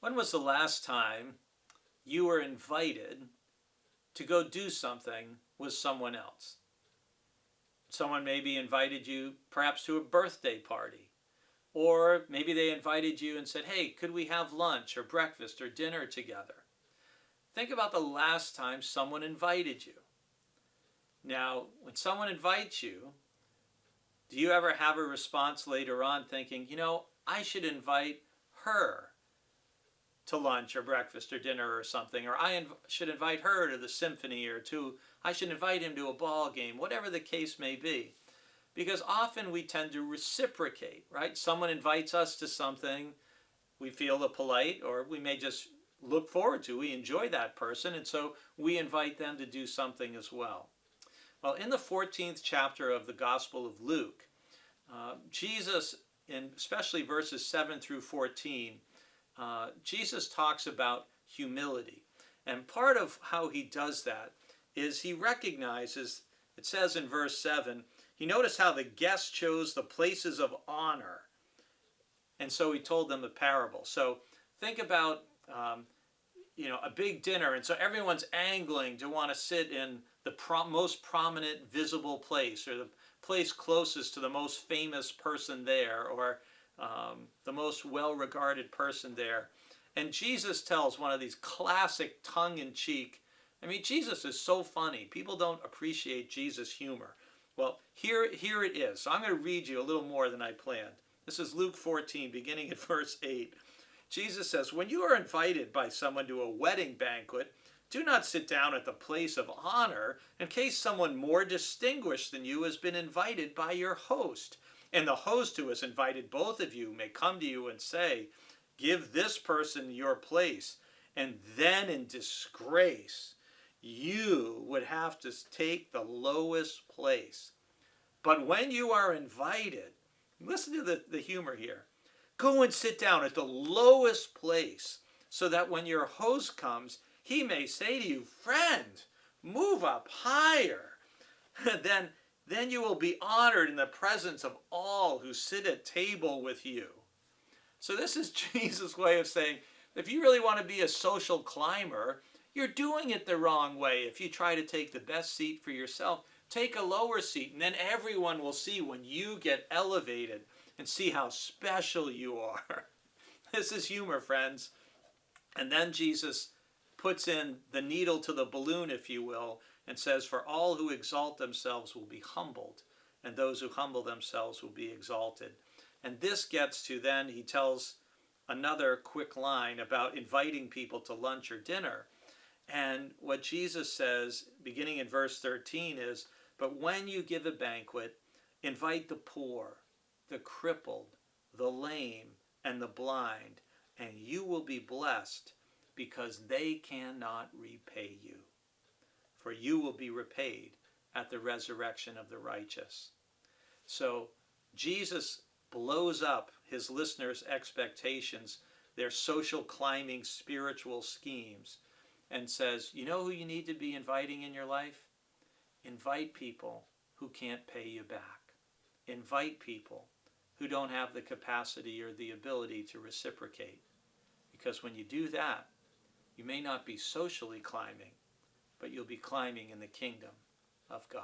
When was the last time you were invited to go do something with someone else? Someone maybe invited you perhaps to a birthday party, or maybe they invited you and said, hey, could we have lunch or breakfast or dinner together? Think about the last time someone invited you. Now, when someone invites you, do you ever have a response later on thinking, I should invite her to lunch or breakfast or dinner or something, or I should invite her to the symphony, or I should invite him to a ball game, whatever the case may be. Because often we tend to reciprocate, right? Someone invites us to something, we feel the polite, or we may just look forward to, we enjoy that person, and so we invite them to do something as well. Well, in the 14th chapter of the Gospel of Luke, Jesus, in especially verses 7 through 14, Jesus talks about humility. And part of how he does that is he recognizes, it says in verse 7, he noticed how the guests chose the places of honor. And so he told them the parable. So think about, a big dinner, and so everyone's angling to want to sit in the most prominent visible place, or the place closest to the most famous person there, or the most well-regarded person there. And Jesus tells one of these classic tongue-in-cheek, Jesus is so funny. People don't appreciate Jesus' humor. Well, here it is. So I'm going to read you a little more than I planned. This is Luke 14, beginning at verse 8. Jesus says, when you are invited by someone to a wedding banquet, do not sit down at the place of honor in case someone more distinguished than you has been invited by your host. And the host who has invited both of you may come to you and say, give this person your place. And then in disgrace, you would have to take the lowest place. But when you are invited, listen to the humor here. Go and sit down at the lowest place so that when your host comes, he may say to you, friend, move up higher. Then you will be honored in the presence of all who sit at table with you. So this is Jesus' way of saying, if you really want to be a social climber, you're doing it the wrong way. If you try to take the best seat for yourself, take a lower seat, and then everyone will see when you get elevated and see how special you are. This is humor, friends. And then Jesus puts in the needle to the balloon, if you will, and says, for all who exalt themselves will be humbled, and those who humble themselves will be exalted. And this gets to then, he tells another quick line about inviting people to lunch or dinner. And what Jesus says, beginning in verse 13, is, but when you give a banquet, invite the poor, the crippled, the lame, and the blind, and you will be blessed, because they cannot repay you. For you will be repaid at the resurrection of the righteous. So Jesus blows up his listeners' expectations, their social climbing spiritual schemes, and says, you know who you need to be inviting in your life? Invite people who can't pay you back. Invite people who don't have the capacity or the ability to reciprocate. Because when you do that, you may not be socially climbing, but you'll be climbing in the kingdom of God.